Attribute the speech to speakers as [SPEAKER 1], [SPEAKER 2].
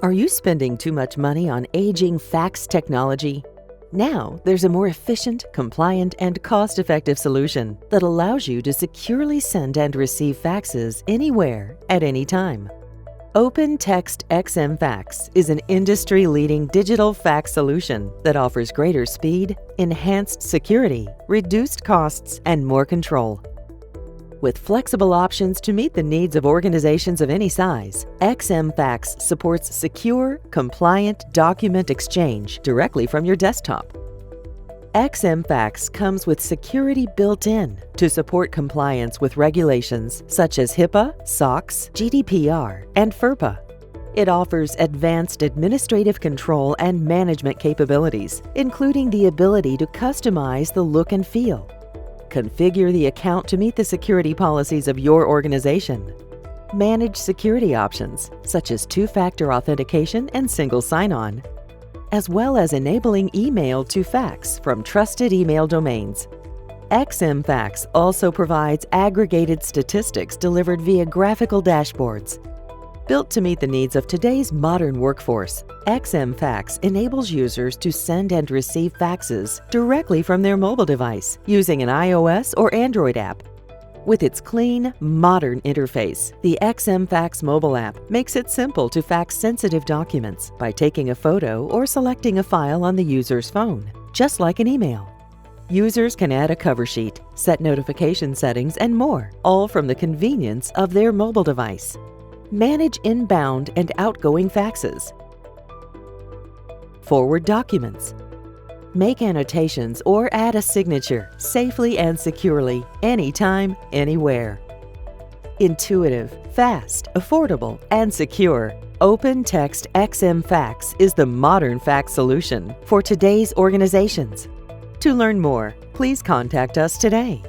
[SPEAKER 1] Are you spending too much money on aging fax technology? Now, there's a more efficient, compliant, and cost-effective solution that allows you to securely send and receive faxes anywhere, at any time. OpenText XM Fax is an industry-leading digital fax solution that offers greater speed, enhanced security, reduced costs, and more control. With flexible options to meet the needs of organizations of any size, XmFax supports secure, compliant document exchange directly from your desktop. XmFax comes with security built in to support compliance with regulations such as HIPAA, SOX, GDPR, and FERPA. It offers advanced administrative control and management capabilities, including the ability to customize the look and feel. Configure the account to meet the security policies of your organization. Manage security options, such as two-factor authentication and single sign-on, as well as enabling email to fax from trusted email domains. XmFax also provides aggregated statistics delivered via graphical dashboards. Built to meet the needs of today's modern workforce, XmFax enables users to send and receive faxes directly from their mobile device using an iOS or Android app. With its clean, modern interface, the XmFax mobile app makes it simple to fax sensitive documents by taking a photo or selecting a file on the user's phone, just like an email. Users can add a cover sheet, set notification settings, and more, all from the convenience of their mobile device. Manage inbound and outgoing faxes. Forward documents. Make annotations or add a signature safely and securely, anytime, anywhere. Intuitive, fast, affordable, and secure, OpenText XM Fax is the modern fax solution for today's organizations. To learn more, please contact us today.